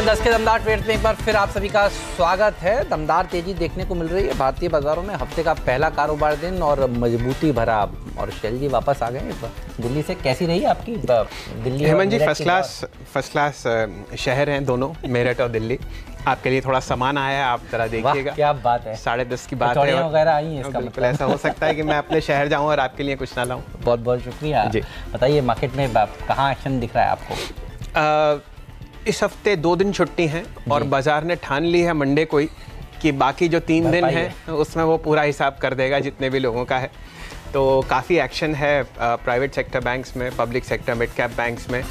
India 10 के दमदार trades में एक बार फिर आप सभी का स्वागत है। दमदार तेजी देखने को मिल रही है भारतीय बाजारों में। हफ्ते का पहला कारोबार दिन और मजबूती भरा। और शैल जी वापस आ गए दिल्ली से। कैसी रही आपकी दिल्ली? हेमंत जी फर्स्ट क्लास शहर हैं दोनों, मेरठ और दिल्ली। आपके लिए थोड़ा सामान आया है, आप जरा देखिएगा। क्या बात है, 10:30 की बात है वगैरह आई है। इसका बिल्कुल ऐसा हो सकता है कि मैं अपने शहर जाऊं और आपके लिए कुछ ना लाऊं। बहुत बहुत शुक्रिया जी। बताइए मार्केट में कहाँ एक्शन दिख रहा है आपको? इस हफ्ते 2 दिन छुट्टी हैं और बाजार ने ठान ली है मंडे को ही कि बाकी जो 3 दिन हैं उसमें वो पूरा हिसाब कर देगा जितने भी लोगों का है। तो काफ़ी एक्शन है प्राइवेट सेक्टर बैंक्स में, public sector mid cap banks में।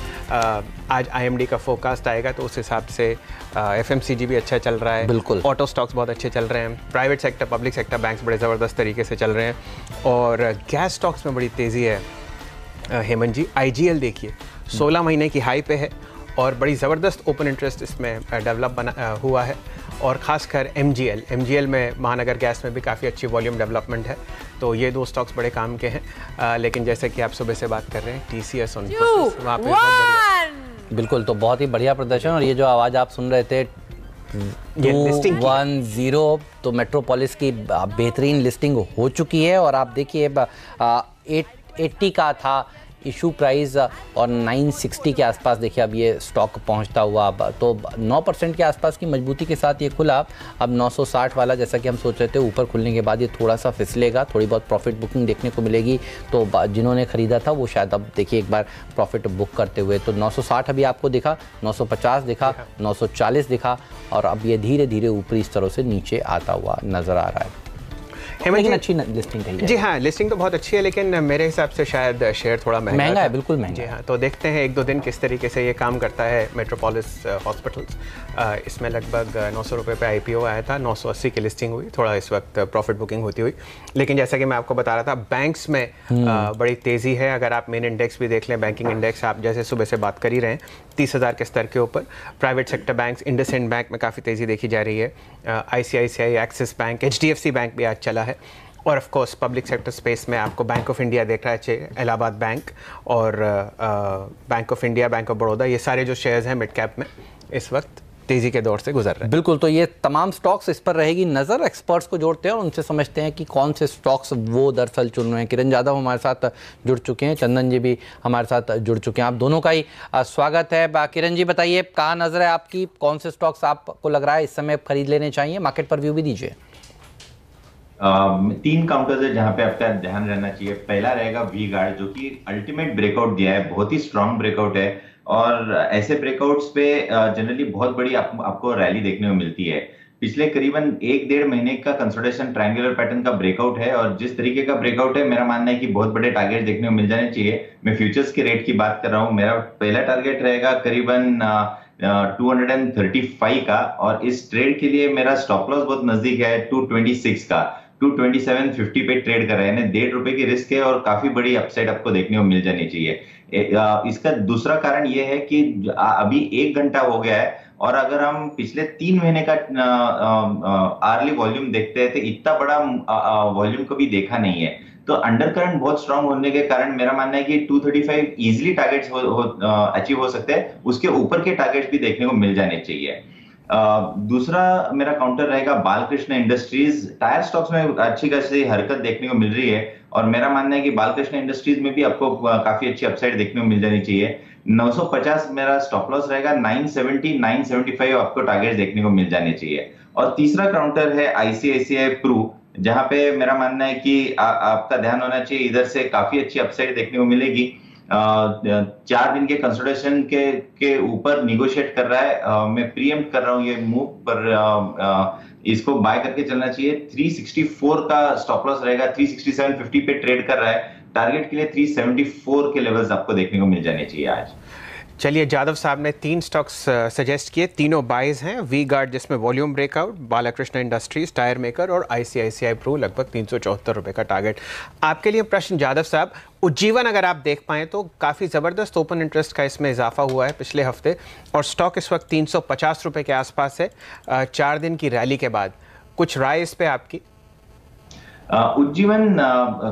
आज आईएमडी का फोरकास्ट आएगा तो उस हिसाब से एफएमसीजी भी अच्छा चल रहा है। बिल्कुल, ऑटो स्टॉक्स बहुत अच्छे चल रहे हैं। Private sector public sector banks बड़े ज़बरदस्त तरीके से चल रहे हैं और गैस स्टॉक्स में बड़ी तेज़ी है। हेमंत जी, आईजीएल देखिए 16 महीने की हाई पे है और बड़ी ज़बरदस्त ओपन इंटरेस्ट इसमें डेवलप हुआ है। और ख़ासकर एमजीएल में महानगर गैस में भी काफ़ी अच्छी वॉल्यूम डेवलपमेंट है। तो ये 2 स्टॉक्स बड़े काम के हैं। लेकिन जैसे कि आप सुबह से बात कर रहे हैं टीसीएस और वहाँ पे बहुत बढ़िया। बिल्कुल, तो बहुत ही बढ़िया प्रदर्शन। और ये जो आवाज़ आप सुन रहे थे 210, तो मेट्रोपोलिस की बेहतरीन लिस्टिंग हो चुकी है। और आप देखिए 880 का था इशू प्राइस और 960 के आसपास देखिए अब ये स्टॉक पहुंचता हुआ। अब तो 9% के आसपास की मजबूती के साथ ये खुला। अब 960 वाला जैसा कि हम सोच रहे थे ऊपर खुलने के बाद ये थोड़ा सा फिसलेगा, थोड़ी बहुत प्रॉफिट बुकिंग देखने को मिलेगी। तो जिन्होंने ख़रीदा था वो शायद अब देखिए एक बार प्रॉफिट बुक करते हुए। तो 960 अभी आपको दिखा, 950 दिखा, 940 दिखा और अब ये धीरे धीरे ऊपरी स्तरों से नीचे आता हुआ नज़र आ रहा है। लेकिन अच्छी लिस्टिंग है जी। हाँ, लिस्टिंग तो बहुत अच्छी है लेकिन मेरे हिसाब से शायद शेयर थोड़ा महंगा है। बिल्कुल महंगा जी। हाँ, तो देखते हैं 1-2 दिन किस तरीके से ये काम करता है। मेट्रोपोलिस हॉस्पिटल्स इसमें लगभग 900 रुपये पे आईपीओ आया था, 980 की लिस्टिंग हुई। थोड़ा इस वक्त प्रॉफिट बुकिंग होती हुई। लेकिन जैसा कि मैं आपको बता रहा था बैंक्स में बड़ी तेज़ी है। अगर आप मेन इंडेक्स भी देख लें, बैंकिंग इंडेक्स आप जैसे सुबह से बात कर ही रहे हैं 30,000 के स्तर के ऊपर। Private sector banks, IndusInd bank में काफ़ी तेज़ी देखी जा रही है। ICICI, axis bank, HDFC bank भी आज चला है। और of course public sector space में आपको बैंक ऑफ इंडिया देख रहा है, इलाहाबाद बैंक और bank of India, bank of Baroda, ये सारे जो शेयर्स हैं मिड कैप में इस वक्त तेज़ी के दौर से गुजर रहे हैं। बिल्कुल, तो ये तमाम स्टॉक्स इस पर रहेगी नज़र। एक्सपर्ट्स को जोड़ते हैं और उनसे समझते हैं कि कौन से स्टॉक्स वो दरअसल चुन रहे हैं। किरण यादव हमारे साथ जुड़ चुके हैं, चंदन जी भी हमारे साथ जुड़ चुके हैं। आप दोनों का ही स्वागत है। किरण जी बताइए, कहाँ नज़र है आपकी, कौन से स्टॉक्स आपको लग रहा है इस समय खरीद लेने चाहिए? मार्केट पर व्यू भी दीजिए। 3 काउंटर्स है जहां पे आपका ध्यान रहना चाहिए। पहला रहेगा वी गार्ड, जो कि अल्टीमेट ब्रेकआउट दिया है, बहुत ही स्ट्रांग ब्रेकआउट है। और ऐसे ब्रेकआउट्स पे जनरली बहुत बड़ी आपको रैली देखने को मिलती है। पिछले करीबन 1-1.5 महीने का कंसोलिडेशन ट्रायंगुलर पैटर्न का ब्रेकआउट है और जिस तरीके का ब्रेकआउट है, मेरा मानना है कि बहुत बड़े टारगेट देखने को मिल जाने चाहिए। मैं फ्यूचर्स के रेट की बात कर रहा हूँ। मेरा पहला टारगेट रहेगा करीबन 235 का और इस ट्रेड के लिए मेरा स्टॉप लॉस बहुत नजदीक है 226 का। 227.50 पे ट्रेड कर रहे हैं, ₹1.5 की रिस्क है और काफी बड़ी अपसाइड आपको देखने को मिल जानी चाहिए। इसका दूसरा कारण यह है कि अभी 1 घंटा हो गया है और अगर हम पिछले 3 महीने का आर्ली वॉल्यूम देखते हैं तो इतना बड़ा वॉल्यूम कभी देखा नहीं है। तो अंडर करंट बहुत स्ट्रांग होने के कारण मेरा मानना है कि 235 इजिली टारगेट्स अचीव हो सकते हैं। उसके ऊपर के टारगेट्स भी देखने को मिल जाने चाहिए। दूसरा मेरा काउंटर रहेगा बालकृष्ण इंडस्ट्रीज। टायर स्टॉक्स में अच्छी खासी हरकत देखने को मिल रही है और मेरा मानना है कि बालकृष्ण इंडस्ट्रीज में भी आपको काफी अच्छी अपसाइड देखने को मिल जानी चाहिए। 950 मेरा स्टॉप लॉस रहेगा, 970, 975 आपको टारगेट देखने को मिल जाने चाहिए। और तीसरा काउंटर है आईसीआईसीआई प्रू, जहां पे मेरा मानना है कि आपका ध्यान होना चाहिए। इधर से काफी अच्छी अपसाइड देखने को मिलेगी। 4 दिन के कंसोलिडेशन के ऊपर निगोशिएट कर रहा है। मैं प्रीएम्प्ट कर रहा हूं ये मूव पर, इसको बाय करके चलना चाहिए। 364 का स्टॉप लॉस रहेगा, 367.50 पे ट्रेड कर रहा है। टारगेट के लिए 374 के लेवल्स आपको देखने को मिल जाने चाहिए आज। चलिए, जादव साहब ने 3 स्टॉक्स सजेस्ट किए, तीनों बाइज हैं। वी गार्ड जिसमें volume breakout, Balkrishna industries, tyre maker और आईसीआईसीआई प्रू लगभग 374 रुपये का टारगेट। आपके लिए प्रश्न जादव साहब, उज्जीवन अगर आप देख पाएँ तो काफ़ी ज़बरदस्त ओपन इंटरेस्ट का इसमें इजाफा हुआ है पिछले हफ्ते और स्टॉक इस वक्त 350 रुपये के आसपास है 4 दिन की रैली के बाद। कुछ राय इस पर आपकी? उज्जीवन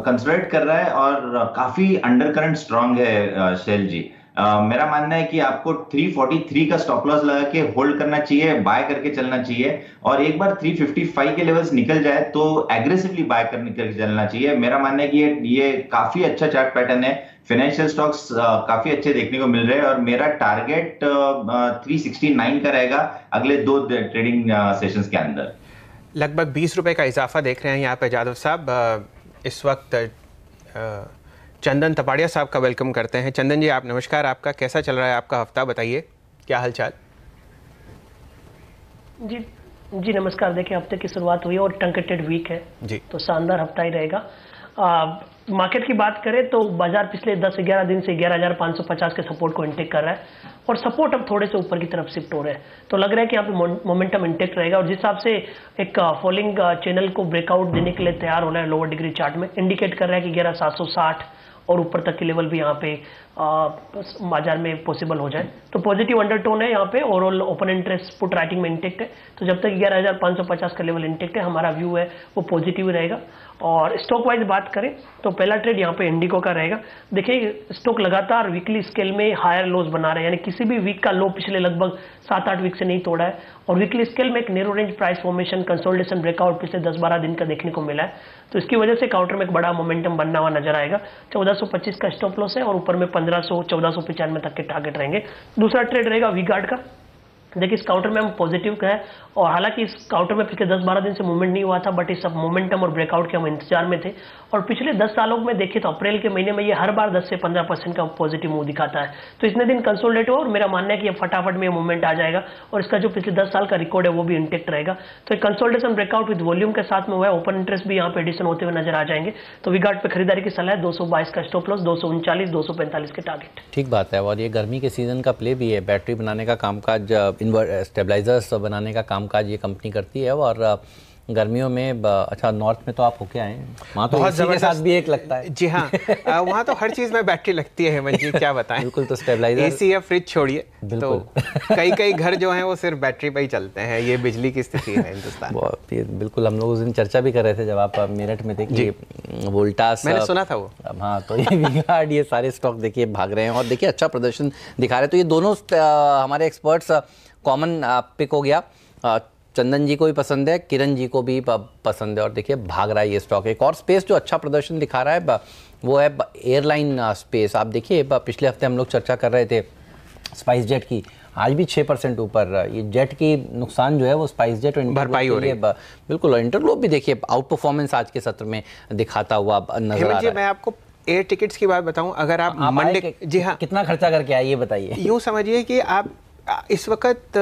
कंसोलिडेट कर रहा है और काफी अंडर करंट स्ट्रांग है शैल जी। मेरा मानना है कि आपको 343 का स्टॉप लॉस लगा के होल्ड करना चाहिए, बाय करके चलना चाहिए, और एक बार 355 के लेवल्स निकल जाए तो एग्रेसिवली बाय करके चलना चाहिए। मेरा मानना है कि ये काफी अच्छा चार्ट पैटर्न है, फाइनेंशियल स्टॉक्स काफी अच्छे देखने को मिल रहे हैं, और मेरा टारगेट 369 का रहेगा अगले 2 ट्रेडिंग सेशंस के अंदर। लगभग 20 रुपए का इजाफा देख रहे हैं यहाँ पे जादव साहब। इस वक्त चंदन तपाड़िया साहब का वेलकम करते हैं। चंदन जी, आप नमस्कार, आपका कैसा चल रहा है आपका हफ्ता, बताइए क्या हालचाल? जी नमस्कार। देखिए, हफ्ते की शुरुआत हुई और ट्रंकेटेड वीक है जी, तो शानदार हफ्ता ही रहेगा। मार्केट की बात करें तो बाजार पिछले 10-11 दिन से 11,550 के सपोर्ट को इंटेक कर रहा है, और सपोर्ट अब थोड़े से ऊपर की तरफ शिफ्ट हो रहे हैं, तो लग रहा है कि यहाँ पे मोमेंटम इंटेक्ट रहेगा। और जिस हिसाब से एक फॉलिंग चैनल को ब्रेकआउट देने के लिए तैयार हो रहा है लोअर डिग्री चार्ट में, इंडिकेट कर रहा है कि 11,760 और ऊपर तक की लेवल भी यहाँ पे बाजार में पॉसिबल हो जाए, तो पॉजिटिव अंडरटोन है यहाँ पे। Overall open interest put writing में इंटेक्ट है, तो जब तक 11,550 का लेवल इंटेक्ट है, हमारा व्यू है वो पॉजिटिव रहेगा। और स्टॉक वाइज बात करें तो पहला ट्रेड यहाँ पे इंडिगो का रहेगा। देखिए, स्टॉक लगातार वीकली स्केल में हायर लोज बना रहे हैं, यानी किसी भी वीक का लो पिछले लगभग 7-8 वीक से नहीं तोड़ा है, और वीकली स्केल में एक narrow range price formation consolidation breakout पिछले 10-12 दिन का देखने को मिला है, तो इसकी वजह से काउंटर में एक बड़ा मोमेंटम बनना हुआ नजर आएगा। 1425 का स्टॉप लॉस है, और ऊपर में 1495 तक के टारगेट रहेंगे। दूसरा ट्रेड रहेगा वी-गार्ड का। देखिए, इस काउंटर में हम पॉजिटिव का है, और हालांकि इस काउंटर में पिछले 10-12 दिन से मूवमेंट नहीं हुआ था, बट इस सब मोमेंटम और ब्रेकआउट के हम इंतजार में थे। और पिछले 10 सालों में देखिए तो अप्रैल के महीने में ये हर बार 10 से 15% का पॉजिटिव मूव दिखाता है, तो इतने दिन कंसोलिडेट हुआ, और मेरा मानना है कि फटाफट में मूवमेंट आ जाएगा, और इसका जो पिछले 10 साल का रिकॉर्ड है वो भी इंटेक्ट रहेगा। तो एक कंसोलिडेशन ब्रेकआउट विद वॉल्यूम के साथ में हुआ है, ओपन इंटरेस्ट भी यहाँ पे एडिशन होते हुए नजर आ जाएंगे, तो वी-गार्ड पे खरीदारी की सलाह है। 222 का स्टॉप लॉस, 239, 245 के टारगेट। ठीक बात है, और ये गर्मी के सीजन का प्ले भी है। बैटरी बनाने का कामकाज, स्टेबलाइजर्स बनाने का कामकाज ये कंपनी करती है, और गर्मियों में अच्छा, नॉर्थ में तो आप होके आए हैं, वहाँ तो एसी के साथ भी एक लगता है। जी हाँ, वहाँ तो हर चीज़ में बैटरी लगती है हेमंत जी, क्या बताएं। बिल्कुल, तो स्टेबलाइजर, एसी या फ्रिज छोड़िए, तो कई घर जो हैं वो सिर्फ बैटरी पे ही चलते हैं। ये बिजली की स्थिति है हिंदुस्तान। बिल्कुल, हम लोग उस दिन चर्चा भी कर रहे थे जब आप मेरठ में थे कि वोल्टास, मैंने सुना था वो। हाँ, तो ये वी-गार्ड, ये सारे स्टॉक देखिए भाग रहे हैं, और देखिए अच्छा प्रदर्शन दिखा रहे हैं। तो ये दोनों हमारे एक्सपर्ट्स कॉमन पिक हो गया। चंदन जी को भी पसंद है, किरण जी को भी पसंद है, और देखिए भाग रहा है ये स्टॉक। एक और स्पेस जो अच्छा प्रदर्शन दिखा रहा है वो है एयरलाइन स्पेस। आप देखिए, पिछले हफ्ते हम लोग चर्चा कर रहे थे स्पाइस जेट की, आज भी 6% ऊपर। ये जेट की नुकसान जो है वो स्पाइस जेट और भरपाई हो रही है। बिल्कुल, और इंटरग्लोब भी देखिए आउट परफॉर्मेंस आज के सत्र में दिखाता हुआ नजर आ रहा है। मैं आपको एयर टिकट्स की बात बताऊं, अगर आप मंडे, जी हाँ, कितना खर्चा करके आए ये बताइए। यूँ समझिए कि आप इस वक्त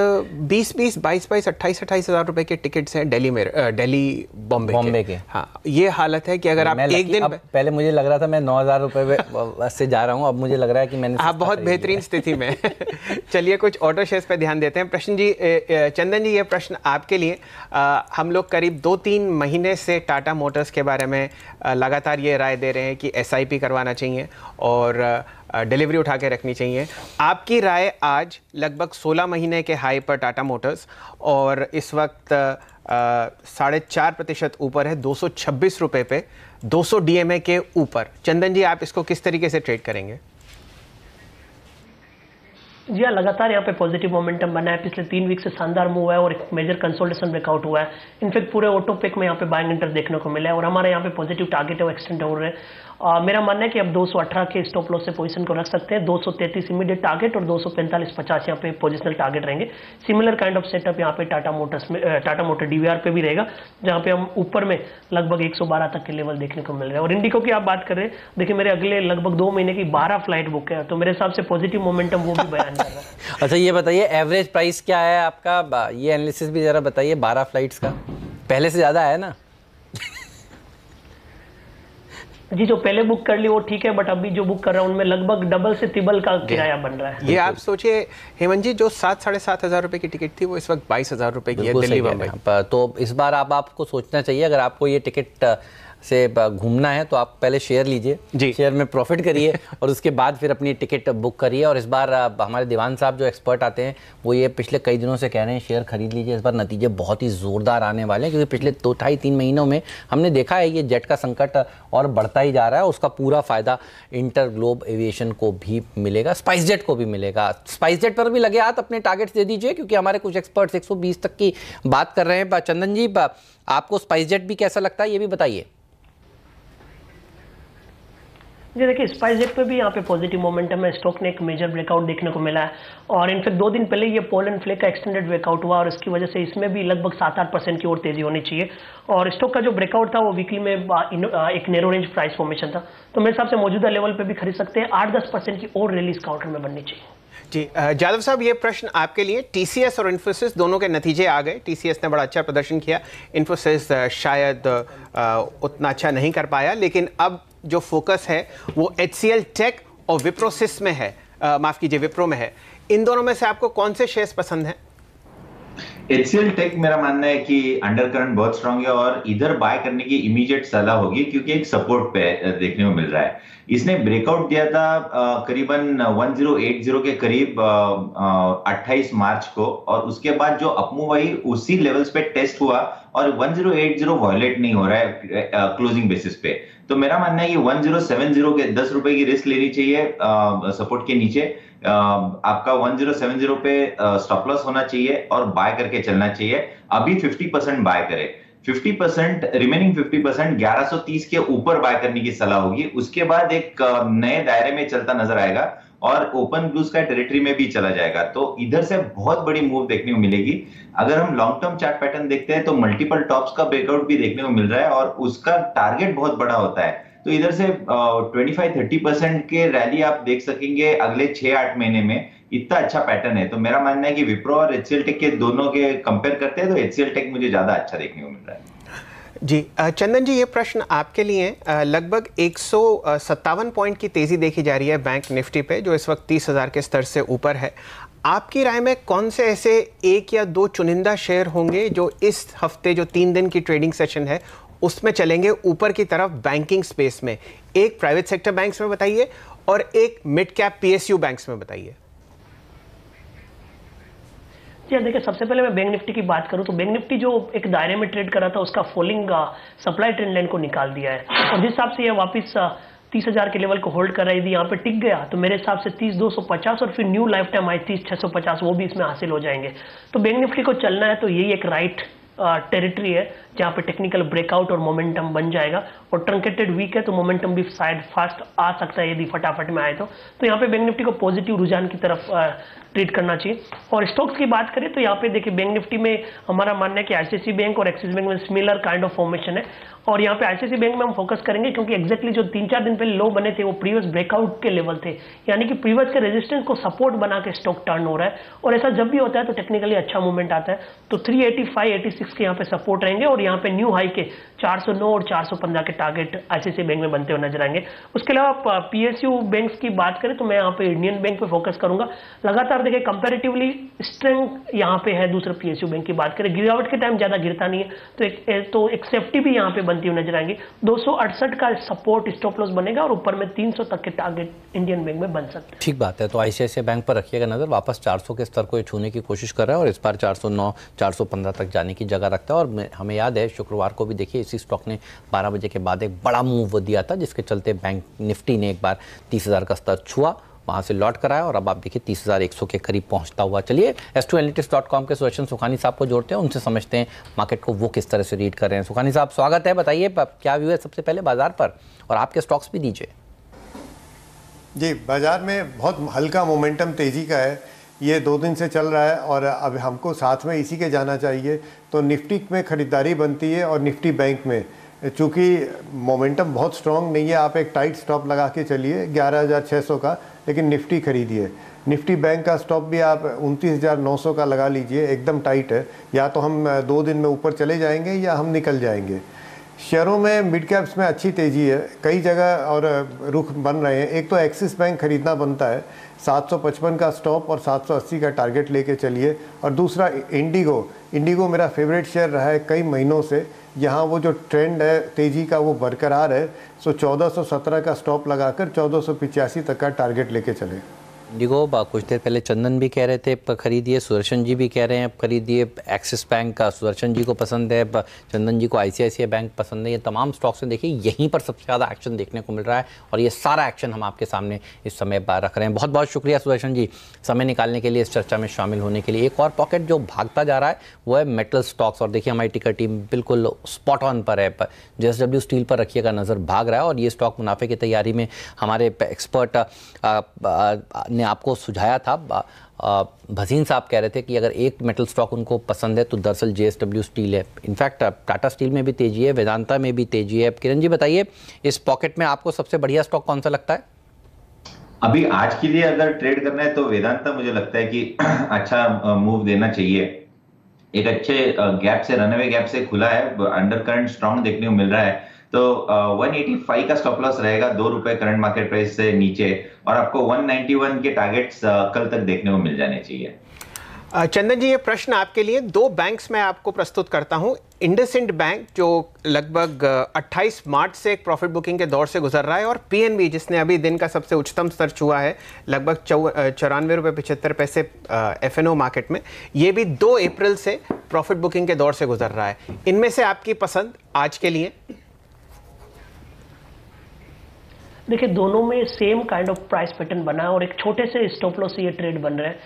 20-20, 22-22, 28-28 हज़ार रुपए के टिकट्स हैं दिल्ली में, दिल्ली बॉम्बे के। हाँ, ये हालत है कि अगर आप एक दिन, पहले मुझे लग रहा था मैं 9,000 रुपए से जा रहा हूँ, अब मुझे लग रहा है कि मैंने, आप बहुत बेहतरीन स्थिति में। चलिए कुछ ऑटो शेयर्स पे ध्यान देते हैं। प्रश्न जी, चंदन जी, ये प्रश्न आपके लिए। हम लोग करीब 2-3 महीने से टाटा मोटर्स के बारे में लगातार ये राय दे रहे हैं कि SIP करवाना चाहिए और डिलीवरी उठा के रखनी चाहिए। आपकी राय आज लगभग 16 महीने के हाई पर टाटा मोटर्स, और इस वक्त 4.5% ऊपर है, 226 रुपये पे, 200 DMA के ऊपर। चंदन जी, आप इसको किस तरीके से ट्रेड करेंगे? जी हाँ, लगातार यहाँ पे पॉजिटिव मोमेंटम बना है, पिछले 3 वीक से शानदार मूव है, और एक मेजर कंसोलिडेशन ब्रेकआउट हुआ है। इनफैक्ट पूरे ऑटो पेक में यहाँ पे बाइंग इंटरेस्ट देखने को मिला है, और हमारे यहाँ पे पॉजिटिव टारगेट है वो एक्सटेंड हो रहे हैं। मेरा मानना है कि अब 218 के स्टॉप लॉस से पोजीशन को रख सकते हैं, 233 इमीडिएट टारगेट और 245-50 यहाँ पे पोजिशनल टारगेट रहेंगे। सिमिलर काइंड ऑफ सेटअप यहाँ पे टाटा मोटर DVR पे भी रहेगा, जहाँ पे हम ऊपर में लगभग 112 तक के लेवल देखने को मिल रहे हैं। और इंडिको की आप बात कर रहे हैं, देखिए मेरे अगले लगभग 2 महीने की 12 फ्लाइट बुक है, तो मेरे हिसाब से पॉजिटिव मोमेंटम वो भी बयान कर रहा है। अच्छा, ये बताइए एवरेज प्राइस क्या है आपका, ये एनालिसिस भी जरा बताइए 12 फ्लाइट्स का। पहले से ज़्यादा है ना? जी, जो पहले बुक कर ली वो ठीक है, बट अभी जो बुक कर रहा हूँ उनमें लगभग डबल से ट्रिपल का किराया बन रहा है। ये आप सोचिए हेमंत जी, जो 7-7.5 हज़ार रुपए की टिकट थी वो इस वक्त 22 हज़ार रुपए की है दिल्ली बम्बई। तो इस बार आपको सोचना चाहिए, अगर आपको ये टिकट से घूमना है तो आप पहले शेयर लीजिए, शेयर में प्रॉफिट करिए और उसके बाद फिर अपनी टिकट बुक करिए। और इस बार हमारे दीवान साहब जो एक्सपर्ट आते हैं वो ये पिछले कई दिनों से कह रहे हैं शेयर खरीद लीजिए, इस बार नतीजे बहुत ही ज़ोरदार आने वाले हैं, क्योंकि पिछले 2-2.5-3 महीनों में हमने देखा है ये जेट का संकट और बढ़ता ही जा रहा है। उसका पूरा फ़ायदा इंटर ग्लोब एविएशन को भी मिलेगा, स्पाइस जेट को भी मिलेगा। स्पाइस जेट पर भी लगे हाथ अपने टारगेट्स दे दीजिए, क्योंकि हमारे कुछ एक्सपर्ट्स 120 तक की बात कर रहे हैं। चंदन जी, आपको स्पाइस जेट भी कैसा लगता है ये भी बताइए। जी देखिए, स्पाइस जेट पे भी यहाँ पे पॉजिटिव मोमेंटम है, स्टॉक ने एक मेजर ब्रेकआउट देखने को मिला है और इनफैक्ट 2 दिन पहले ये पोल एंड फ्ले का एक्सटेंडेड ब्रेकआउट हुआ और इसकी वजह से इसमें भी लगभग 7-8% की और तेजी होनी चाहिए। और स्टॉक का जो ब्रेकआउट था वो वीकली में एक नैरो रेंज प्राइस फॉर्मेशन था, तो मेरे हिसाब से मौजूदा लेवल पे भी खरीद सकते हैं। 8-10% की और रैली इस काउंटर में बननी चाहिए। जी जादव साहब, ये प्रश्न आपके लिए। टीसीएस और इन्फोसिस दोनों के नतीजे आ गए। टीसीएस ने बड़ा अच्छा प्रदर्शन किया, इन्फोसिस शायद उतना अच्छा नहीं कर पाया, लेकिन अब जो फोकस है वो HCL टेक और विप्रोसिस में है, माफ कीजिए विप्रो में है। इन दोनों में से आपको कौन से शेयर्स पसंद हैं? HCL टेक मेरा मानना है कि अंडर करंट बहुत स्ट्रांग है और इधर बाय करने की इमीडिएट सलाह होगी, क्योंकि एक सपोर्ट पे देखने को मिल रहा है। इसने ब्रेकआउट दिया था करीबन 1080 के करीब 28 मार्च को, और उसके बाद जो अपमूव आई उसी लेवल्स पे टेस्ट हुआ और 1080 वॉयलेट नहीं हो रहा है क्लोजिंग बेसिस पे। तो मेरा मानना है कि 1070 के 10 रुपए की रिस्क लेनी चाहिए सपोर्ट के नीचे। आपका 1070 पे स्टॉप लॉस होना चाहिए और बाय करके चलना चाहिए। अभी 50% बाय करें, 50% रिमेनिंग 50% 1130 के ऊपर बाय करने की सलाह होगी। उसके बाद एक नए दायरे में चलता नजर आएगा और ओपन ब्लू स्काई टेरिटरी में भी चला जाएगा, तो इधर से बहुत बड़ी मूव देखने को मिलेगी। अगर हम लॉन्ग टर्म चार्ट पैटर्न देखते हैं तो मल्टीपल टॉप्स का ब्रेकआउट भी देखने को मिल रहा है और उसका टारगेट बहुत बड़ा होता है। तो इधर से 25-30% के रैली आप देख सकेंगे अगले 6-8 महीने में। इतना अच्छा पैटर्न है, तो मेरा मानना है कि विप्रो और HCL टेक के दोनों के कंपेयर करते हैं तो HCL टेक मुझे ज्यादा अच्छा देखने को मिल रहा है। जी चंदन जी, ये प्रश्न आपके लिए। लगभग 157 पॉइंट की तेजी देखी जा रही है बैंक निफ्टी पे, जो इस वक्त 30,000 के स्तर से ऊपर है। आपकी राय में कौन से ऐसे 1 या 2 चुनिंदा शेयर होंगे जो इस हफ्ते जो 3 दिन की ट्रेडिंग सेशन है उसमें चलेंगे ऊपर की तरफ बैंकिंग स्पेस में? एक प्राइवेट सेक्टर बैंक्स में बताइए और एक मिड कैप PSU बैंक्स में बताइए। जी देखिए, सबसे पहले मैं बैंक निफ्टी की बात करूं तो बैंक निफ्टी जो एक दायरे में ट्रेड कर रहा था उसका फॉलिंग सप्लाई ट्रेंड लाइन को निकाल दिया है और जिस हिसाब से यह वापस 30,000 के लेवल को होल्ड कर रहा है, यदि यहाँ पे टिक गया तो मेरे हिसाब से 30,250 और फिर न्यू लाइफ टाइम हाई 30,650 वो भी इसमें हासिल हो जाएंगे। तो बैंक निफ्टी को चलना है तो यही एक राइट टेरिटरी है जहाँ पे टेक्निकल ब्रेकआउट और मोमेंटम बन जाएगा, और ट्रंकेटेड वीक है तो मोमेंटम भी शायद फास्ट आ सकता है यदि फटाफट में आए तो यहाँ पे बैंक निफ्टी को पॉजिटिव रुझान की तरफ ट्रीट करना चाहिए। और स्टॉक्स की बात करें तो यहाँ पे देखिए बैंक निफ्टी में हमारा मानना है कि ICICI बैंक और एक्सिस बैंक में सिमिलर काइंड ऑफ फॉर्मेशन है और यहाँ पे ICICI बैंक में हम फोकस करेंगे क्योंकि एक्जैक्टली जो 3-4 दिन पहले लो बने थे वो प्रीवियस ब्रेकआउट के लेवल थे, यानी कि प्रीवियस के रेजिस्टेंस को सपोर्ट बना के स्टॉक टर्न हो रहा है और ऐसा जब भी होता है तो टेक्निकली अच्छा मूवमेंट आता है। तो 385-86 के यहाँ पे सपोर्ट रहेंगे और यहाँ पे न्यू हाई के 409 और 415 के टारगेट ICICI बैंक में बनते हुए नजर आएंगे। उसके अलावा PSU बैंक्स की बात करें तो मैं यहाँ पे इंडियन बैंक पे फोकस करूंगा। लगातार देखिए कंपैरेटिवली स्ट्रेंथ यहाँ पे है दूसरे PSU बैंक की बात करें, गिरावट के टाइम ज्यादा गिरता नहीं है तो एक सेफ्टी भी यहाँ पे बनती हुई नजर आएंगी। 268 का सपोर्ट स्टॉप लॉस बनेगा और ऊपर में 300 तक के टारगेट इंडियन बैंक में बन सकते हैं। ठीक बात है, तो ICICI बैंक पर रखिएगा नजर, वापस 400 के स्तर को छूने की कोशिश कर रहा है और इस बार 409 415 तक जाने की जगह रखता है। और हमें याद है शुक्रवार को भी देखिए इसी स्टॉक ने 12 बजे के बाद एक बड़ा मूव दिया था जिसके चलते बैंक निफ्टी ने एक बार 30,000 का स्तर छुआ, वहाँ से लौट कर आया और अब आप देखिए 30,100 के करीब पहुँचता हुआ। चलिए S2Analytics.com के सुदर्शन सुखानी साहब को जोड़ते हैं, उनसे समझते हैं मार्केट को वो किस तरह से रीड कर रहे हैं। सुखानी साहब स्वागत है, बताइए क्या व्यू है सबसे पहले बाजार पर और आपके स्टॉक्स भी दीजिए। जी, बाजार में बहुत हल्का मोमेंटम तेज़ी का है, ये 2 दिन से चल रहा है और अब हमको साथ में इसी के जाना चाहिए। तो निफ्टी में ख़रीदारी बनती है और निफ्टी बैंक में चूँकि मोमेंटम बहुत स्ट्रॉन्ग नहीं है, आप एक टाइट स्टॉप लगा के चलिए 11,600 का, लेकिन निफ्टी खरीदिए। निफ्टी बैंक का स्टॉप भी आप 29,900 का लगा लीजिए, एकदम टाइट है। या तो हम 2 दिन में ऊपर चले जाएंगे या हम निकल जाएंगे। शेयरों में मिड कैप्स में अच्छी तेज़ी है, कई जगह और रुख बन रहे हैं। एक तो एक्सिस बैंक खरीदना बनता है, 755 का स्टॉप और 780 का टारगेट लेके चलिए। और दूसरा इंडिगो मेरा फेवरेट शेयर रहा है कई महीनों से, यहाँ वो जो ट्रेंड है तेज़ी का वो बरकरार है। सो 1417 का स्टॉप लगाकर 1485 तक का टारगेट लेके चले। इंडिगो कुछ देर पहले चंदन भी कह रहे थे खरीदिए, सुदर्शन जी भी कह रहे हैं खरीदिए। एक्सिस बैंक का सुदर्शन जी को पसंद है, चंदन जी को आईसीआईसीआई बैंक पसंद है। ये तमाम स्टॉक्स में देखिए यहीं पर सबसे ज़्यादा एक्शन देखने को मिल रहा है और ये सारा एक्शन हम आपके सामने इस समय रख रहे हैं। बहुत बहुत शुक्रिया सुदर्शन जी समय निकालने के लिए, इस चर्चा में शामिल होने के लिए। एक और पॉकेट जो भागता जा रहा है वो है मेटल स्टॉक्स और देखिए हमारी टिकर टीम बिल्कुल स्पॉट ऑन पर है। JSW स्टील पर रखिएगा नज़र, भाग रहा है और ये स्टॉक मुनाफे की तैयारी में हमारे एक्सपर्ट ने आपको सुझाया था। भसीन साहब कह रहे थे कि अगर एक मेटल स्टॉक उनको पसंद है तो दरअसल JSW स्टील है। इनफैक्ट टाटा स्टील में भी तेजी है, वेदांता में भी तेजी है। किरण जी बताइए इस पॉकेट में आपको सबसे बढ़िया स्टॉक कौन सा लगता है? अभी आज के लिए अगर ट्रेड करना है तो वेदांता मुझे लगता है कि अच्छा मूव देना चाहिए। एक अच्छे गैप से, रनअवे गैप से खुला है, अंडर करंट स्ट्रॉन्ग देखने को मिल रहा है। तो 185 का स्टॉप लॉस रहेगा, ₹2 करंट मार्केट प्राइस से नीचे, और आपको 191 के टारगेट्स कल तक देखने को मिल जाने चाहिए। चंदन जी, ये प्रश्न आपके लिए। दो बैंक्स मैं आपको प्रस्तुत करता हूं। इंडसइंड बैंक जो लगभग 28 मार्च से एक प्रॉफिट बुकिंग के दौर से गुजर रहा है, और PNB जिसने अभी दिन का सबसे उच्चतम स्तर छुआ है लगभग ₹94.75 FNO मार्केट में, ये भी 2 अप्रैल से प्रॉफिट बुकिंग के दौर से गुजर रहा है। इनमें से आपकी पसंद आज के लिए? देखिए दोनों में same kind of price pattern बना है और एक छोटे से स्टॉप लॉस से ये ट्रेड बन रहे हैं।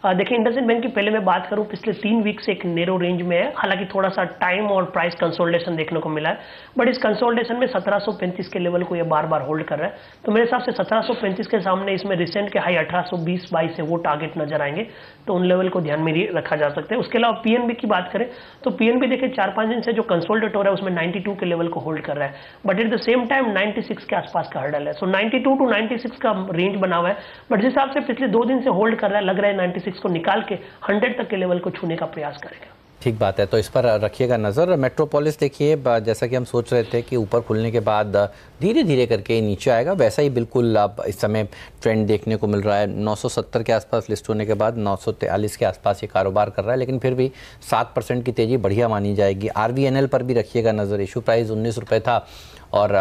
देखिए इंडसइंड बैंक की पहले मैं बात करूं, पिछले 3 वीक से एक नेरो रेंज में है। हालांकि थोड़ा सा टाइम और प्राइस कंसोलिडेशन देखने को मिला है, बट इस कंसोलिडेशन में 1735 के लेवल को ये बार बार होल्ड कर रहा है। तो मेरे हिसाब से 1735 के सामने इसमें रिसेंट के हाई 1820-22 से वो टारगेट नजर आएंगे, तो उन लेवल को ध्यान में रखा जा सकता है। उसके अलावा PNB की बात करें तो PNB देखिए 4-5 दिन से जो कंसोलिडेट हो रहा है उसमें 92 के लेवल को होल्ड कर रहा है, but at the same time 96 के आसपास का हर्डल है। सो 92 to 96 का रेंज बना हुआ है, बट जिस हिसाब से पिछले 2 दिन से होल्ड कर रहा है, लग रहा है 96 को निकाल के 100 तक के लेवल को छूने का प्रयास करेगा। ठीक बात है, तो इस पर रखिएगा नज़र। मेट्रोपोलिस देखिए जैसा कि हम सोच रहे थे कि ऊपर खुलने के बाद धीरे धीरे करके नीचे आएगा, वैसा ही बिल्कुल अब इस समय ट्रेंड देखने को मिल रहा है। 970 के आसपास लिस्ट होने के बाद 943 के आसपास ये कारोबार कर रहा है, लेकिन फिर भी 7% की तेज़ी बढ़िया मानी जाएगी। RVNL पर भी रखिएगा नज़र। इशू प्राइस ₹19 था और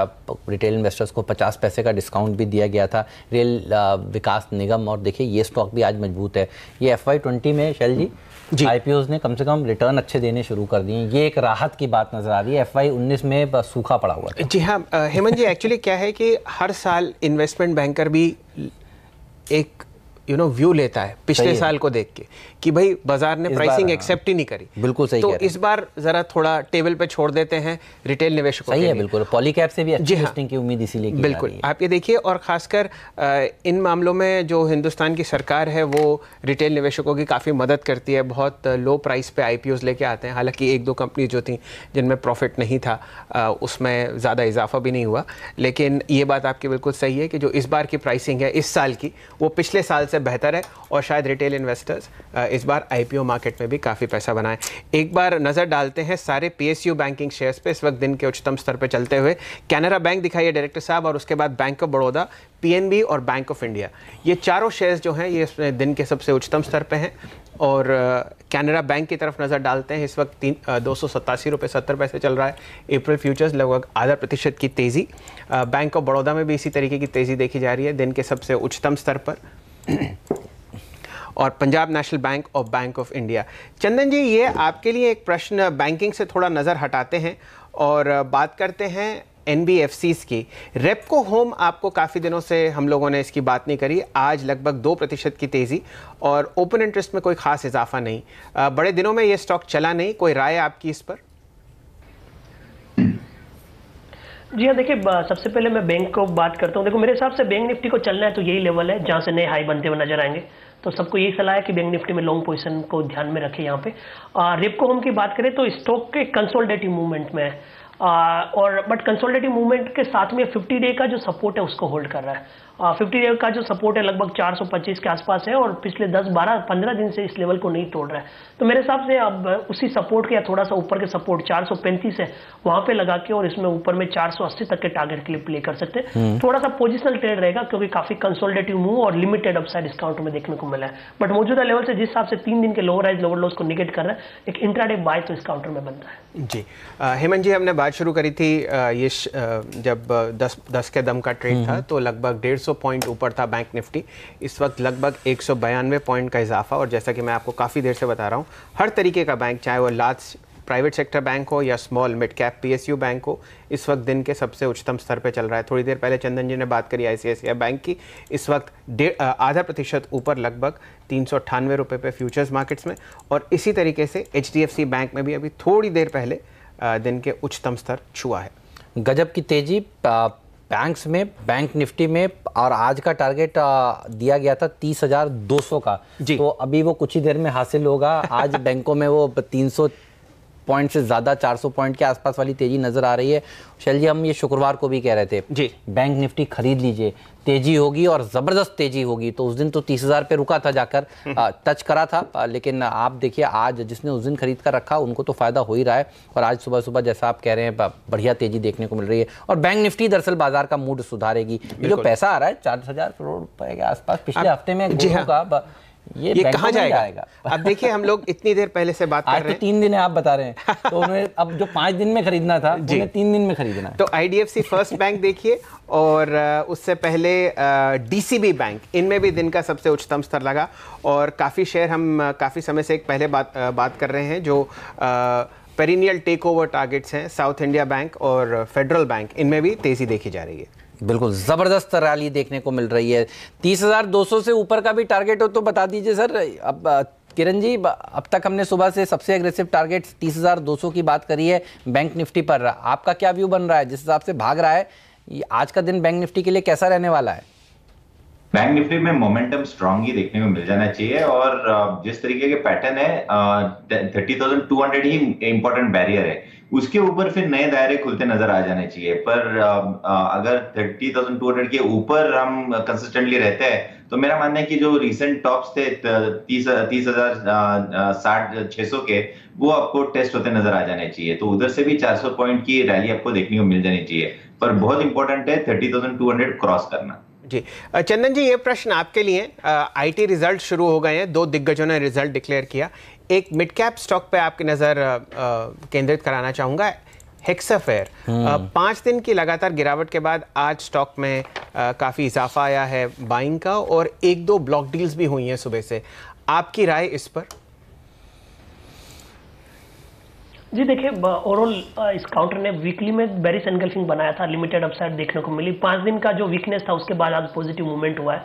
रिटेल इन्वेस्टर्स को 50 पैसे का डिस्काउंट भी दिया गया था। रेल विकास निगम, और देखिए ये स्टॉक भी आज मजबूत है। ये FY20 में शैल जी IPOs ने कम से कम रिटर्न अच्छे देने शुरू कर दिए, ये एक राहत की बात नजर आ रही है। FY19 में सूखा पड़ा हुआ था। जी हाँ हेमंत जी, एक्चुअली क्या है कि हर साल इन्वेस्टमेंट बैंकर भी एक व्यू लेता है पिछले साल को देख के कि भाई बाजार ने प्राइसिंग एक्सेप्ट ही नहीं करी। बिल्कुल सही तो इस बार जरा थोड़ा टेबल पे छोड़ देते हैं रिटेल निवेशकों सही है। बिल्कुल पॉलीकैप से भी अच्छी लिस्टिंग की उम्मीद इसीलिए की बिल्कुल आप ये देखिए, और खासकर इन मामलों में जो हिंदुस्तान की सरकार है वो रिटेल निवेशकों की काफ़ी मदद करती है। बहुत लो प्राइस पे IPOs लेके आते हैं। हालांकि 1-2 कंपनी जो थी जिनमें प्रॉफिट नहीं था उसमें ज़्यादा इजाफा भी नहीं हुआ, लेकिन ये बात आपकी बिल्कुल सही है कि जो इस बार की प्राइसिंग है इस साल की वो पिछले साल से बेहतर है, और शायद रिटेल इन्वेस्टर्स इस बार IPO मार्केट में भी काफ़ी पैसा बनाए। एक बार नज़र डालते हैं सारे PSU बैंकिंग शेयर्स पे इस वक्त दिन के उच्चतम स्तर पे चलते हुए। कैनरा बैंक दिखाइए डायरेक्टर साहब, और उसके बाद बैंक ऑफ बड़ौदा, PNB और बैंक ऑफ इंडिया, ये चारों शेयर्स जो हैं ये दिन के सबसे उच्चतम स्तर पे हैं। और कैनरा बैंक की तरफ नज़र डालते हैं, इस वक्त ₹287.70 चल रहा है। अप्रैल फ्यूचर्स लगभग 0.5% की तेज़ी। बैंक ऑफ बड़ौदा में भी इसी तरीके की तेज़ी देखी जा रही है दिन के सबसे उच्चतम स्तर पर। और पंजाब नेशनल बैंक और बैंक ऑफ इंडिया। चंदन जी, ये आपके लिए एक प्रश्न, बैंकिंग से थोड़ा नज़र हटाते हैं और बात करते हैं NBFCs की। रेपको होम आपको काफ़ी दिनों से हम लोगों ने इसकी बात नहीं करी, आज लगभग 2% की तेज़ी, और ओपन इंटरेस्ट में कोई ख़ास इजाफा नहीं। बड़े दिनों में ये स्टॉक चला नहीं, कोई राय आपकी इस पर? जी हाँ, देखिए सबसे पहले मैं बैंक को बात करता हूँ। देखो मेरे हिसाब से बैंक निफ्टी को चलना है तो यही लेवल है जहाँ से नए हाई बनते हुए नजर आएंगे। तो सबको यही सलाह है कि बैंक निफ्टी में लॉन्ग पोजीशन को ध्यान में रखें। यहाँ पे रेपको होम की बात करें तो स्टॉक के कंसोलिडेटिव मूवमेंट में है। और बट कंसोलिडेटिव मूवमेंट के साथ में 50 डे का जो सपोर्ट है उसको होल्ड कर रहा है। 50 डे का जो सपोर्ट है लगभग 425 के आसपास है और पिछले 10-12-15 दिन से इस लेवल को नहीं तोड़ रहा है। तो मेरे हिसाब से अब उसी सपोर्ट के या थोड़ा सा ऊपर के सपोर्ट 435 है वहां पे लगा के और इसमें ऊपर में 480 तक के टारगेट के लिए प्ले कर सकते हैं। थोड़ा सा पोजिशनल ट्रेड रहेगा क्योंकि काफी कंसोलिडेटिव मूव और लिमिटेड अपसाइड इस काउंटर में देखने को मिला है। बट मौजूदा लेवल से जिस हिसाब से 3 दिन के लोअर राइज लोअर लॉस को निगेट कर रहा है, एक इंट्राडे बाय तो इस काउंटर में बनता है। जी हेमंत जी, हमने बात शुरू करी थी ये जब 10 के दम का ट्रेड था तो लगभग 150 पॉइंट ऊपर था बैंक निफ्टी। इस वक्त लगभग 192 पॉइंट का इजाफा, और जैसा कि मैं आपको काफ़ी देर से बता रहा हूँ, हर तरीके का बैंक, चाहे वो लार्ज प्राइवेट सेक्टर बैंक हो या small mid cap PSU bank हो, इस वक्त दिन के सबसे उच्चतम स्तर पे चल रहा है। थोड़ी देर पहले चंदन जी ने बात करी ICICI बैंक की, इस वक्त 0.5% ऊपर लगभग 398 रुपये पे फ्यूचर्स मार्केट्स में। और इसी तरीके से HDFC बैंक में भी अभी थोड़ी देर पहले दिन के उच्चतम स्तर छुआ है। गजब की तेजी बैंक्स में, बैंक निफ्टी में, और आज का टारगेट दिया गया था 30,200 का, तो अभी वो कुछ ही देर में हासिल होगा। आज बैंकों में वो 300 पॉइंट से ज़्यादा 400 पॉइंट के आसपास वाली तेजी नज़र आ रही है। शैल जी, हम ये शुक्रवार को भी कह रहे थे जी, बैंक निफ्टी खरीद लीजिए, तेजी होगी और ज़बरदस्त तेजी होगी। तो उस दिन तो 30,000 पे रुका था जाकर, टच करा था, लेकिन आप देखिए आज जिसने उस दिन खरीद कर रखा उनको तो फ़ायदा हो ही रहा है। और आज सुबह सुबह जैसा आप कह रहे हैं बढ़िया तेजी देखने को मिल रही है और बैंक निफ्टी दरअसल बाजार का मूड सुधारेगी। जो पैसा आ रहा है 4,000 करोड़ रुपए के आसपास पिछले हफ्ते में का, ये कहाँ जाएगा? अब देखिए, हम लोग इतनी देर पहले से बात कर रहे हैं। आज तो 3 दिन है आप बता रहे हैं, तो उन्हें अब जो 5 दिन में खरीदना था उन्हें 3 दिन में खरीदना है। तो IDFC फर्स्ट बैंक देखिए, और उससे पहले DCB बैंक, इनमें भी दिन का सबसे उच्चतम स्तर लगा। और काफ़ी शेयर हम काफ़ी समय से एक पहले बात कर रहे हैं जो पेरिनियल टेक ओवर टारगेट्स हैं, साउथ इंडिया बैंक और फेडरल बैंक, इनमें भी तेज़ी देखी जा रही है। बिल्कुल ज़बरदस्त रैली देखने को मिल रही है। 30,200 से ऊपर का भी टारगेट हो तो बता दीजिए सर। अब किरण जी, अब तक हमने सुबह से सबसे एग्रेसिव टारगेट 30,200 की बात करी है बैंक निफ्टी पर। आपका क्या व्यू बन रहा है? जिस हिसाब से भाग रहा है, आज का दिन बैंक निफ्टी के लिए कैसा रहने वाला है? बैंक निफ्टी में मोमेंटम स्ट्रांग ही देखने को मिल जाना चाहिए, और जिस तरीके के पैटर्न है 30,200 ही इंपॉर्टेंट बैरियर है, उसके ऊपर फिर नए दायरे खुलते नजर आ जाने चाहिए। पर अगर 30,200 के ऊपर हम कंसिस्टेंटली रहते हैं तो मेरा मानना है कि जो रिसेंट टॉप्स थे 30,060-600 के, वो आपको टेस्ट होते नजर आ जाने चाहिए। तो उधर से भी 400 पॉइंट की रैली आपको देखने को मिल जानी चाहिए, पर बहुत इंपॉर्टेंट है 30,200 क्रॉस करना। जी चंदन जी, ये प्रश्न आपके लिए। IT रिजल्ट शुरू हो गए हैं, 2 दिग्गजों ने रिजल्ट डिक्लेयर किया। एक मिड कैप स्टॉक पे आपकी नज़र केंद्रित कराना चाहूँगा, हेक्साफेयर। 5 दिन की लगातार गिरावट के बाद आज स्टॉक में काफ़ी इजाफा आया है बाइंग का, और 1-2 ब्लॉक डील्स भी हुई हैं सुबह से। आपकी राय इस पर? जी देखिए, ओवरऑल इस काउंटर ने वीकली में बेरिश एनगल्फिंग बनाया था, लिमिटेड अपसाइड देखने को मिली। 5 दिन का जो वीकनेस था उसके बाद आज पॉजिटिव मूवमेंट हुआ है।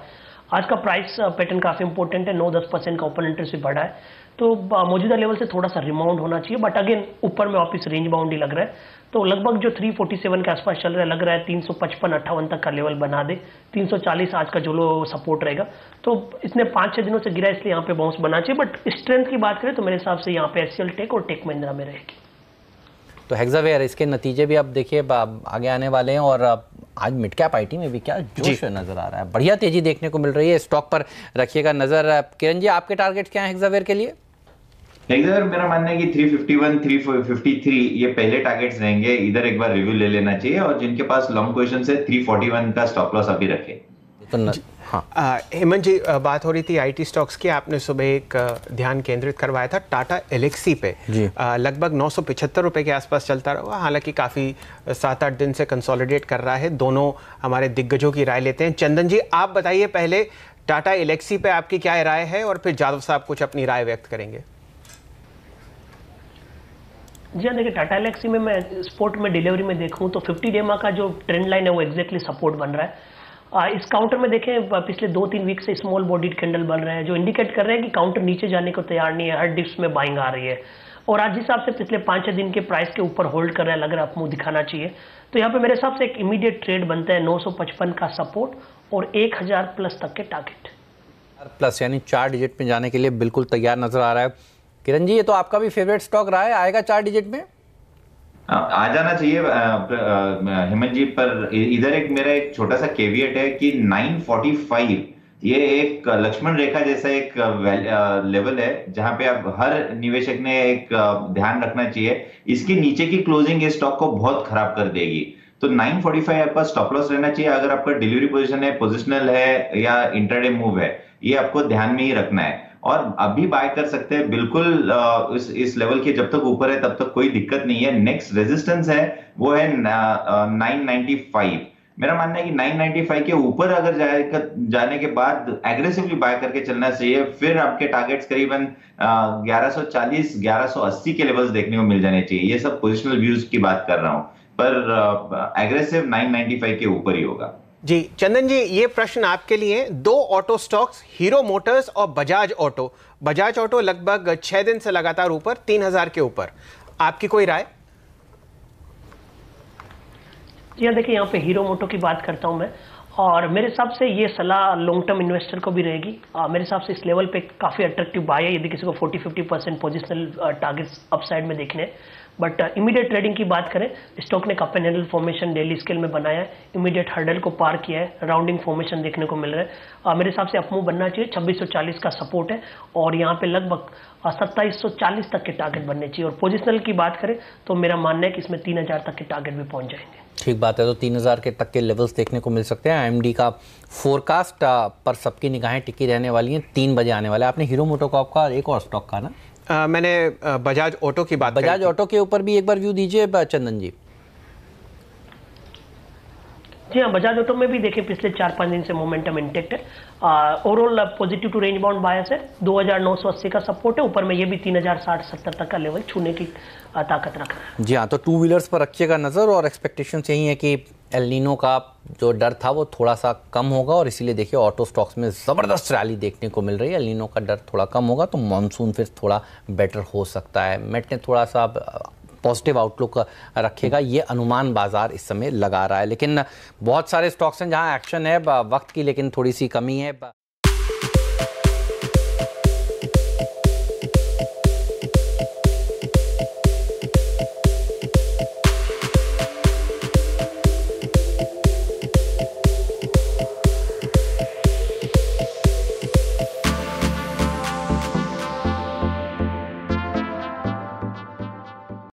आज का प्राइस पैटर्न काफी इंपॉर्टेंट है, 9-10% का ओपन इंटरेस्ट भी बढ़ा है, तो मौजूदा लेवल से थोड़ा सा रिमाउंड होना चाहिए। बट अगेन ऊपर में वापिस रेंज बाउंड ही लग रहा है, तो लगभग जो 347 के आसपास चल रहा है, लग रहा है 355-58 तक का लेवल बना दे। 340 आज का जो लो सपोर्ट रहेगा। तो इसने 5-6 दिनों से गिरा, इसलिए यहाँ पे बाउंस बना चाहिए। बट स्ट्रेंथ की बात करें तो मेरे हिसाब से यहाँ पे HCL टेक और टेक महिंद्रा में रहेगी। तो हेक्सावेयर, इसके नतीजे भी अब देखिए आगे आने वाले हैं, और आज मिड कैप IT में भी क्या जोश नजर आ रहा है, बढ़िया तेजी देखने को मिल रही है। स्टॉक पर रखिएगा नजर। किरण जी, आपके टारगेट क्या है हेक्सावेयर के लिए? हेक्सावेयर मेरा मानना है कि 351, 353 ये पहले टारगेट्स रहेंगे, इधर एक बार रिव्यू ले लेना चाहिए। और जिनके पास लॉन्ग पोजीशन है 341 का स्टॉप लॉस अभी रखे। तो हाँ, हेमंत जी, बात हो रही थी IT स्टॉक्स की। आपने सुबह एक ध्यान केंद्रित करवाया था टाटा एलेक्सी पे। लगभग 975 रुपए के आसपास चलता रहा, हालांकि काफ़ी 7-8 दिन से कंसोलिडेट कर रहा है। दोनों हमारे दिग्गजों की राय लेते हैं। चंदन जी, आप बताइए पहले टाटा एलेक्सी पे आपकी क्या राय है, और फिर जादव साहब कुछ अपनी राय व्यक्त करेंगे। जी हाँ, देखिए टाटा एलेक्सी में मैं स्पोर्ट में डिलीवरी में देखूँ तो 50 डे का जो ट्रेंड लाइन है वो एग्जैक्टली सपोर्ट बन रहा है। इस काउंटर में देखें पिछले 2-3 वीक से स्मॉल बॉडीड कैंडल बन रहे हैं, जो इंडिकेट कर रहे हैं कि काउंटर नीचे जाने को तैयार नहीं है, हर डिप्स में बाइंग आ रही है। और आज जिस हिसाब से पिछले 5-6 दिन के प्राइस के ऊपर होल्ड कर रहा है, लग रहा है अपमूव दिखाना चाहिए। तो यहाँ पे मेरे हिसाब से एक इमीडिएट ट्रेड बनता है 955 का सपोर्ट और 1000 प्लस तक के टारगेट। प्लस यानी 4 डिजिट में जाने के लिए बिल्कुल तैयार नजर आ रहा है। किरण जी, ये तो आपका भी फेवरेट स्टॉक रहा है, आएगा 4 डिजिट में? आ जाना चाहिए हेमंत जी, पर इधर एक मेरा एक छोटा सा केवियट है कि 945 ये एक लक्ष्मण रेखा जैसा एक लेवल है जहां पे आप हर निवेशक ने एक ध्यान रखना चाहिए। इसके नीचे की क्लोजिंग इस स्टॉक को बहुत खराब कर देगी। तो 945 आपका स्टॉप लॉस रहना चाहिए। अगर आपका डिलीवरी पोजीशन है, पोजिशनल है या इंट्राडे मूव है, ये आपको ध्यान में ही रखना है। और अभी बाय कर सकते हैं बिल्कुल, इस लेवल के जब तक ऊपर है तब तक कोई दिक्कत नहीं है। नेक्स्ट रेजिस्टेंस है वो है 995। मेरा मानना है कि 995 के ऊपर अगर जाने के बाद एग्रेसिवली बाय करके चलना चाहिए। फिर आपके टारगेट्स करीबन 1140 1180 के लेवल्स देखने को मिल जाने चाहिए। ये सब पोजिशनल व्यूज की बात कर रहा हूं, पर एग्रेसिव 995 के ऊपर ही होगा। जी चंदन जी, ये प्रश्न आपके लिए। दो ऑटो स्टॉक्स, हीरो मोटर्स और बजाज ऑटो। बजाज ऑटो लगभग 6 दिन से लगातार ऊपर, 3000 के ऊपर। आपकी कोई राय? जी हाँ, देखिए यहाँ पे हीरो मोटो की बात करता हूँ मैं, और मेरे हिसाब से ये सलाह लॉन्ग टर्म इन्वेस्टर को भी रहेगी। मेरे हिसाब से इस लेवल पे काफ़ी अट्रैक्टिव बाय है यदि किसी को 40-50% पोजिशनल टारगेट्स अपसाइड में देखने हैं। बट इमीडिएट ट्रेडिंग की बात करें, स्टॉक ने cup and handle formation daily scale में बनाया है, इमीडिएट हर्डल को पार किया है, राउंडिंग फॉर्मेशन देखने को मिल रहा है। मेरे हिसाब से अपमूव बनना चाहिए। 2640 का सपोर्ट है और यहाँ पे लगभग 2740 तक के टारगेट बनने चाहिए। और पोजिशनल की बात करें तो मेरा मानना है कि इसमें 3000 तक के टारगेट भी पहुंच जाएंगे। ठीक बात है, तो 3000 के तक के लेवल्स देखने को मिल सकते हैं। आईएमडी का फोरकास्ट पर सबकी निगाहें टिकी रहने वाली हैं। 3 बजे आने वाला है। आपने हीरो मोटो का आपका एक और स्टॉक का ना, मैंने बजाज ऑटो की बात, बजाज ऑटो के ऊपर भी एक बार व्यू दीजिए चंदन जी। जी हाँ, बजाज ऑटो में भी देखिए पिछले 4-5 दिन से मोमेंटम इंटेक्ट है। Overall positive to range bound bias है। 2980 का सपोर्ट है, ऊपर में ये भी 3060-70 तक का लेवल छूने की ताकत रख रहा है। जी हाँ, तो टू व्हीलर्स पर रखिएगा नज़र, और एक्सपेक्टेशंस यही है कि एल नीनो का जो डर था वो थोड़ा सा कम होगा, और इसीलिए देखिए ऑटो स्टॉक्स में ज़बरदस्त रैली देखने को मिल रही है। एल नीनो का डर थोड़ा कम होगा तो मॉनसून फिर थोड़ा बेटर हो सकता है। मेट ने थोड़ा सा पॉजिटिव आउटलुक रखेगा, ये अनुमान बाजार इस समय लगा रहा है। लेकिन बहुत सारे स्टॉक्स हैं जहां एक्शन है वक्त की, लेकिन थोड़ी सी कमी है।